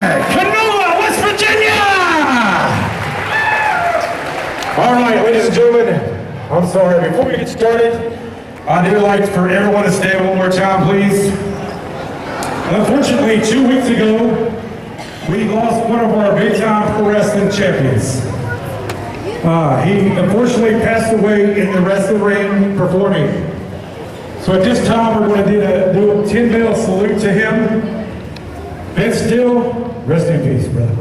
Canola, West Virginia! All right, ladies and gentlemen, I'm sorry, before we get started, I'd like for everyone to stand one more time, please. Unfortunately, 2 weeks ago, we lost one of our big-time pro wrestling champions. He unfortunately passed away in the wrestling ring performing. So at this time, we're going to do a 10-minute salute to him. Vince Steele, rest in peace, brother.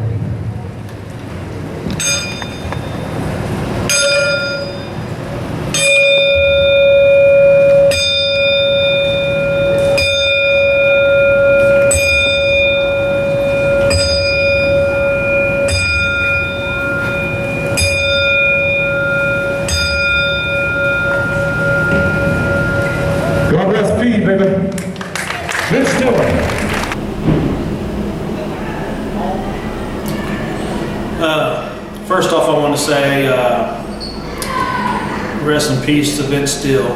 Vince Steele. First off, I want to say rest in peace to Vince Steele.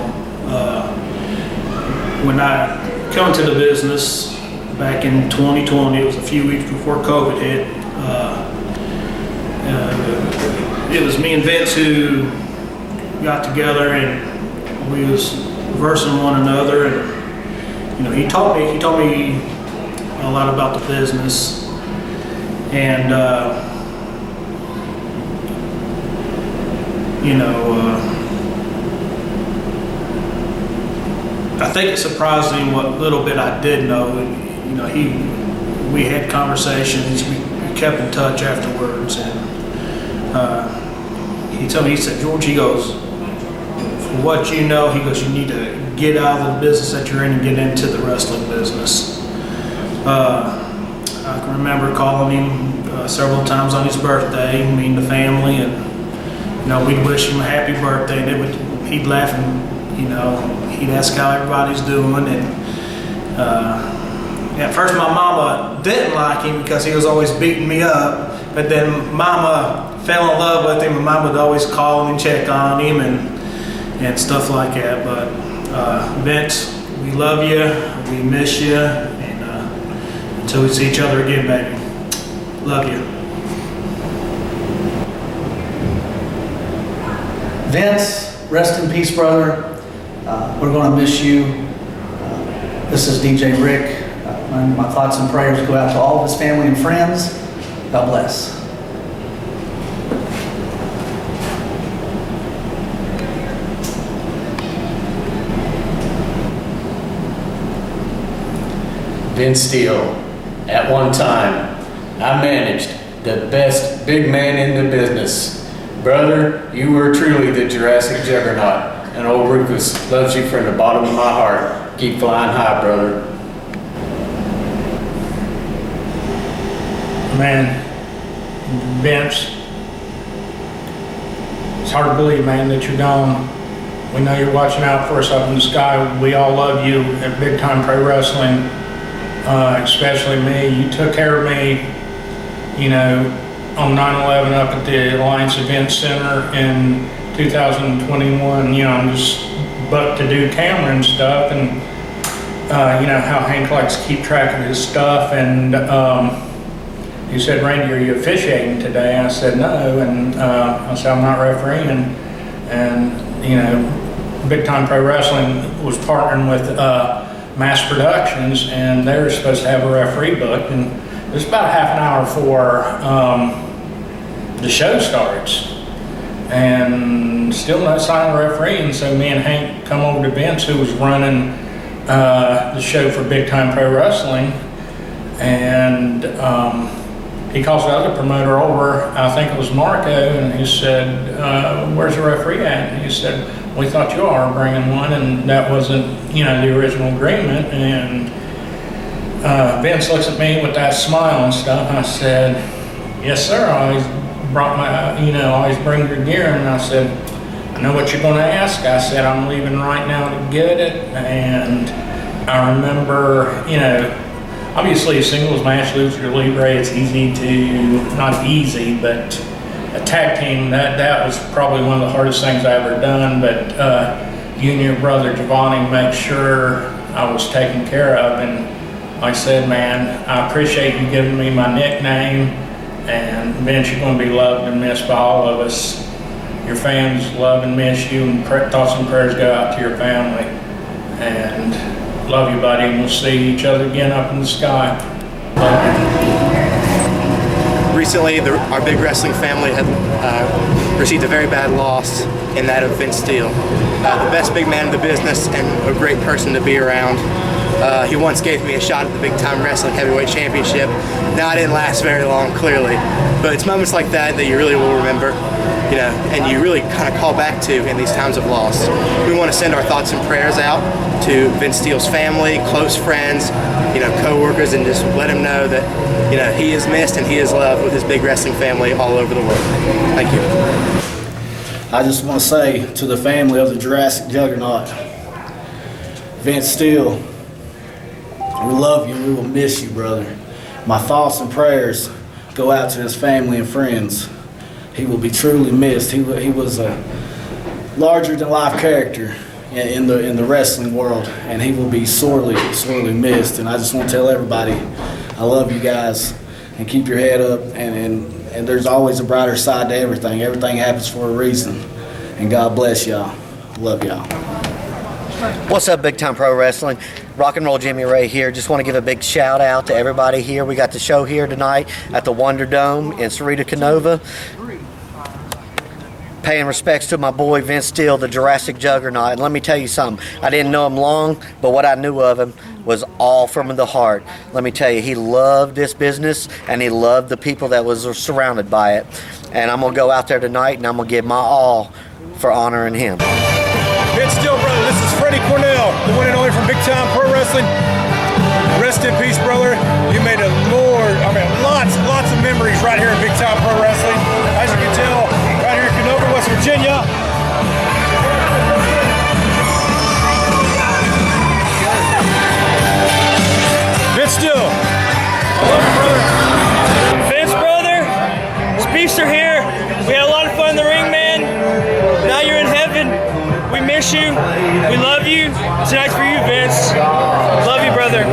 When I come to the business back in 2020, it was a few weeks before COVID hit. It was me and Vince who got together and we was versing one another, and you know, he taught me a lot about the business, and I think it surprised him what little bit I did know. You know, we had conversations, we kept in touch afterwards, and he told me, he said, George, he goes, for what you know, he goes, you need to get out of the business that you're in and get into the wrestling business. I can remember calling him several times on his birthday, me and the family, and you know, we'd wish him a happy birthday, and he'd laugh, and you know, he'd ask how everybody's doing. And at first my mama didn't like him because he was always beating me up, but then mama fell in love with him, and mama would always call him and check on him and stuff like that. But Vince, we love you, we miss you, and until we see each other again, baby, love you. Vince, rest in peace, brother. We're going to miss you. This is DJ Rick. My thoughts and prayers go out to all of his family and friends. God bless. Vince Steele. At one time, I managed the best big man in the business. Brother, you were truly the Jurassic Juggernaut, and old Rufus loves you from the bottom of my heart. Keep flying high, brother. Man, Vince, it's hard to believe, man, that you're gone. We know you're watching out for us up in the sky. We all love you at Big Time Pro Wrestling, especially me. You took care of me, you know, on 9/11 up at the Alliance Event Center in 2021. You know, I'm just booked to do camera and stuff, and you know how Hank likes to keep track of his stuff. And he said, Randy, are you officiating today? I said, no. And I said, I'm not refereeing. And you know, Big Time Pro Wrestling was partnering with Mass Productions, and they were supposed to have a referee booked, and it was about half an hour before the show starts, and still no sign of referee. And so me and Hank come over to Vince, who was running the show for Big Time Pro Wrestling, and he calls the other promoter over, I think it was Marco, and he said, where's the referee at? And he said, we thought you all were bringing one, and that wasn't, you know, the original agreement. And Vince looks at me with that smile and stuff, and I said, yes sir, I always brought my, you know, always bring your gear. And I said, I know what you're going to ask. I said, I'm leaving right now to get it. And I remember, you know, obviously a singles match, loser libre, it's easy to, not easy, but a tag team, that was probably one of the hardest things I ever done. But you and your brother Giovanni made sure I was taken care of. And like I said, man, I appreciate you giving me my nickname. And Vince, you're going to be loved and missed by all of us. Your fans love and miss you, and thoughts and prayers go out to your family. And love you, buddy, and we'll see each other again up in the sky. Love you. Recently, our big wrestling family had received a very bad loss in that of Vince Steele. The best big man in the business and a great person to be around. He once gave me a shot at the Big Time Wrestling Heavyweight Championship. Now, I didn't last very long, clearly, but it's moments like that that you really will remember, you know, and you really kind of call back to in these times of loss. We want to send our thoughts and prayers out to Vince Steele's family, close friends, you know, co-workers, and just let him know that, you know, he is missed and he is loved with his big wrestling family all over the world. Thank you. I just want to say to the family of the Jurassic Juggernaut, Vince Steele, we love you, we will miss you, brother. My thoughts and prayers go out to his family and friends. He will be truly missed. He was a larger-than-life character in the wrestling world, and he will be sorely missed. And I just want to tell everybody, I love you guys, and keep your head up, and there's always a brighter side to everything. Everything happens for a reason, and God bless y'all. Love y'all. What's up, Big Time Pro Wrestling? Rock and Roll Jimmy Ray here. Just want to give a big shout out to everybody here. We got the show here tonight at the Wonder Dome in Cerrito Canova. Paying respects to my boy Vince Steele, the Jurassic Juggernaut. And let me tell you something. I didn't know him long, but what I knew of him was all from the heart. Let me tell you, he loved this business and he loved the people that was surrounded by it. And I'm going to go out there tonight and I'm going to give my all for honoring him. Vince Steele, brother, this is Freddie Cornell, the one and only from Big Time Pro Wrestling. Rest in peace, brother. You made lots of memories right here in Big Time Pro Wrestling. As you can tell, right here in Canova, West Virginia. Vince Steele, I love you, brother. Vince, brother, Speaks are here. We had a lot of fun in the ring, man. Now you're in heaven. We miss you. We love you. Tonight's for you, Vince. Love you, brother.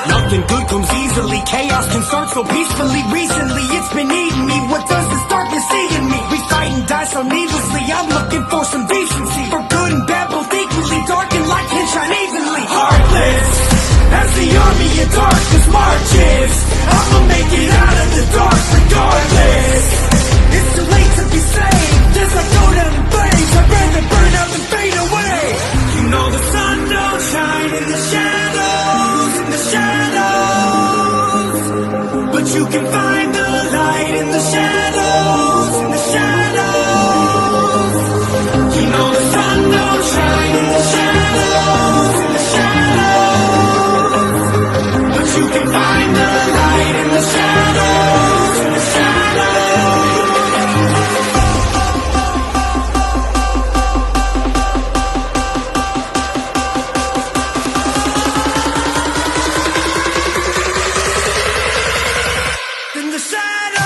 Nothing good comes easily, chaos can start so peacefully. Recently it's been eating me, what does this darkness see in me? We fight and die so needlessly, I'm looking for some decency. For good and bad both equally, dark and light can shine evenly. Heartless, as the army of darkness marches, I'ma make it out of the dark regardless. It's too late to be saved. can find the light in the shadows, in the shadows. You know the sun don't shine in the shadows, in the shadows. But you can find the light in the shadows, in the shadows. In the shadows.